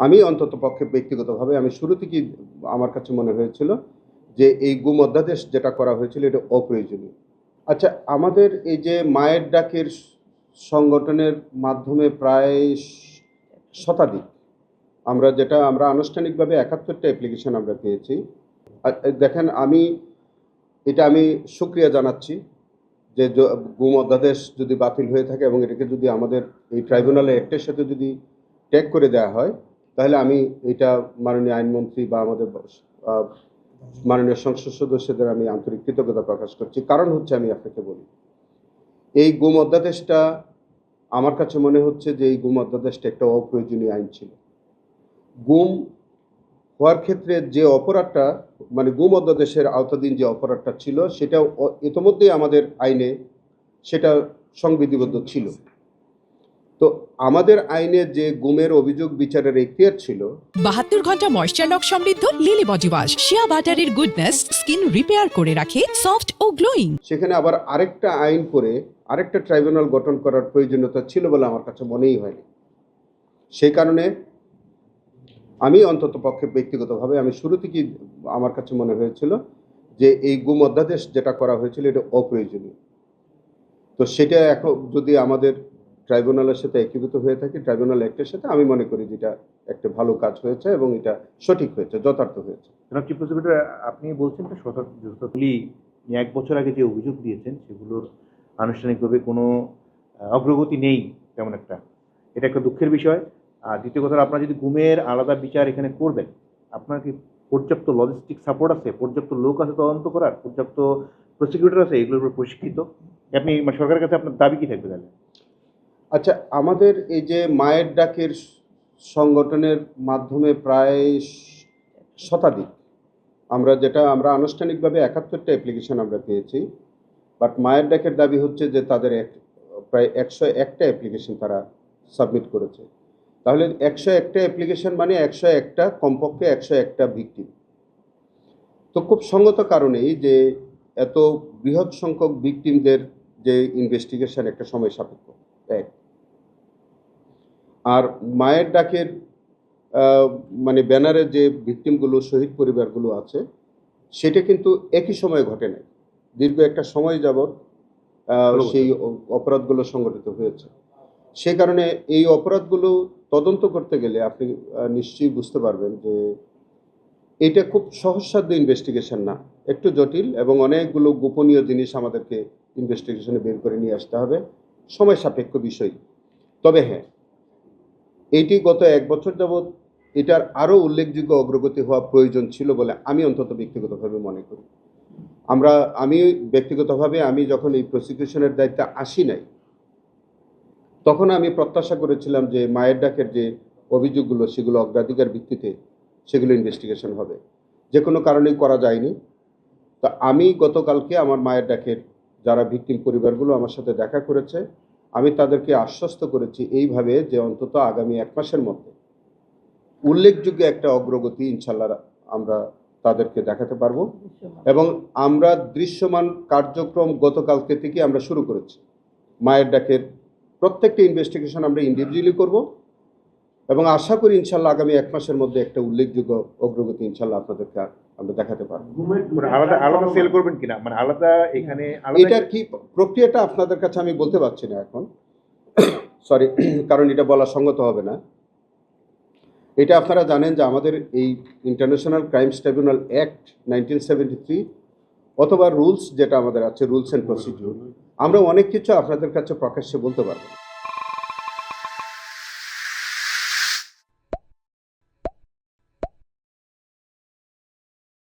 আমি অন্তত পক্ষে ব্যক্তিগতভাবে আমি শুরু থেকেই আমার কাছে মনে হয়েছিল যে এই গুম অধ্যাদেশ যেটা করা হয়েছিল এটা অপ্রয়োজনীয়। আচ্ছা, আমাদের এই যে মায়ের ডাকের সংগঠনের মাধ্যমে প্রায় শতাধিক আমরা আনুষ্ঠানিকভাবে ৭১টা অ্যাপ্লিকেশন আমরা পেয়েছি। দেখেন, আমি শুকরিয়া জানাচ্ছি যে গুম অধ্যাদেশ যদি বাতিল হয়ে থাকে এবং এটাকে যদি আমাদের এই ট্রাইব্যুনালের অ্যাক্টের সাথে যদি ট্যাগ করে দেওয়া হয়, তাহলে আমি এটা মাননীয় আইনমন্ত্রী বা আমাদের মাননীয় সংসদ সদস্যদের আমি আন্তরিক কৃতজ্ঞতা প্রকাশ করছি। কারণ হচ্ছে, আমি আপনাকে বলি, এই গুম অধ্যাদেশটা আমার কাছে মনে হচ্ছে যে এই গুম অধ্যাদেশটা একটা অপ্রয়োজনীয় আইন ছিল। গুম হওয়ার ক্ষেত্রে যে অপরাধটা মানে গুম অধ্যাদেশের আওতাধীন যে অপরাধটা ছিল সেটা ইতোমধ্যেই আমাদের আইনে সেটা সংবিধিবদ্ধ ছিল। তো আমাদের আইনে যে গুমের অভিযোগ বিচারের এখতিয়ার ছিল, ৭২ ঘন্টা ময়েশ্চার লক সমৃদ্ধ লিলি বডি ওয়াশ শিয়া বাটারের গুডনেস স্কিন রিপেয়ার করে রাখে সফট ও গ্লোয়িং। সেখানে আবার আরেকটা আইন করে আরেকটা ট্রাইব্যুনাল গঠন করার প্রয়োজনীয়তা ছিল বলে আমার কাছে মনেই হয়নি। সেই কারণে আমি অন্তত পক্ষে ব্যক্তিগতভাবে আমি শুরু থেকেই আমার কাছে মনে হয়েছিল যে এই গুম অধ্যাদেশ যেটা করা হয়েছিল এটা অপ্রয়োজনীয়। তো সেটা এখন যদি আমাদের ট্রাইব্যুনালের সাথে একীভূত হয়ে থাকে, ট্রাইব্যুনাল অ্যাক্টের সাথে, আমি মনে করি যেটা একটা ভালো কাজ হয়েছে এবং এটা সঠিক হয়েছে, যথার্থ হয়েছে। জনাব চিফ প্রসিকিউটর, আপনি বলছেন যে শতাব্দী ১ বছর আগে যে অভিযোগ দিয়েছেন সেগুলোর আনুষ্ঠানিকভাবে কোনো অগ্রগতি নেই তেমন একটা। এটা একটা দুঃখের বিষয়। আর দ্বিতীয় কথা, আপনারা যদি গুমের আলাদা বিচার এখানে করবেন, আপনার কি পর্যাপ্ত লজিস্টিক সাপোর্ট আছে, পর্যাপ্ত লোক আছে তদন্ত করার, পর্যাপ্ত প্রসিকিউটর আছে এগুলোর উপর প্রশিক্ষিত? আপনি সরকারের কাছে আপনার দাবি কি থাকবে তাহলে? আচ্ছা, আমাদের এই যে মায়ের ডাকের সংগঠনের মাধ্যমে প্রায় শতাধিক আমরা আনুষ্ঠানিকভাবে ৭১টা অ্যাপ্লিকেশন আমরা পেয়েছি। বাট মায়ের ডাকের দাবি হচ্ছে যে তাদের প্রায় ১০১টা অ্যাপ্লিকেশন তারা সাবমিট করেছে। তাহলে ১০১টা অ্যাপ্লিকেশন মানে ১০১টা, কমপক্ষে ১০১টা ভিকটিম। তো খুব সঙ্গত কারণেই যে এত বৃহৎ সংখ্যক ভিকটিমদের যে ইনভেস্টিগেশন একটা সময় সাপেক্ষ এক। আর মায়ের ডাকের মানে ব্যানারে যে ভিকটিমগুলো, শহীদ পরিবারগুলো আছে, সেটা কিন্তু একই সময়ে ঘটে নাই। দীর্ঘ একটা সময় যাবৎ সেই অপরাধগুলো সংগঠিত হয়েছে। সে কারণে এই অপরাধগুলো তদন্ত করতে গেলে আপনি নিশ্চয়ই বুঝতে পারবেন যে এটা খুব সহজসাধ্য ইনভেস্টিগেশন না, একটু জটিল এবং অনেকগুলো গোপনীয় জিনিস আমাদেরকে ইনভেস্টিগেশনে বের করে নিয়ে আসতে হবে, সময় সাপেক্ষ বিষয়। তবে হ্যাঁ, এইটি গত ১ বছর যাবৎ এটার আরও উল্লেখযোগ্য অগ্রগতি হওয়া প্রয়োজন ছিল বলে আমি অন্তত ব্যক্তিগতভাবে মনে করি। আমি যখন এই প্রসিকিউশনের দায়িত্বে আসি নাই, তখন আমি প্রত্যাশা করেছিলাম যে মায়ের ডাকের যে অভিযোগগুলো সেগুলো অগ্রাধিকার ভিত্তিতে সেগুলো ইনভেস্টিগেশন হবে। যে কোনো কারণেই করা যায়নি। তো আমি গতকালকে আমার মায়ের ডাকের যারা ভিকটিম পরিবারগুলো আমার সাথে দেখা করেছে, আমি তাদেরকে আশ্বস্ত করেছি এইভাবে যে অন্তত আগামী ১ মাসের মধ্যে উল্লেখযোগ্য একটা অগ্রগতি ইনশাল্লাহ আমরা তাদেরকে দেখাতে পারবো। এবং আমরা দৃশ্যমান কার্যক্রম গতকালকে থেকে আমরা শুরু করেছি। মায়ের ডাকের প্রত্যেকটা ইনভেস্টিগেশন আমরা ইন্ডিভিজুয়ালি করব এবং আশা করি ইনশাল্লাহ আগামী ১ মাসের মধ্যে একটা উল্লেখযোগ্য অগ্রগতি ইনশাল্লাহ আপনাদেরকে আমরা দেখাতে পারবো। আলাদা আলাদা সেল করবেন কিনা, মানে আলাদা এখানে এটা কি প্রক্রিয়াটা আপনাদের কাছে আমি বলতে পারছি না এখন, সরি, কারণ এটা বলা সঙ্গত হবে না। এটা আপনারা জানেন যে আমাদের এই ইন্টারন্যাশনাল ক্রাইমস ট্রাইব্যুনাল অ্যাক্ট 1973 অথবা রুলস যেটা আমাদের আছে, রুলস অ্যান্ড প্রসিডিউর, আমরা অনেক কিছু আপনাদের কাছে প্রকাশ্যে বলতে পারবো।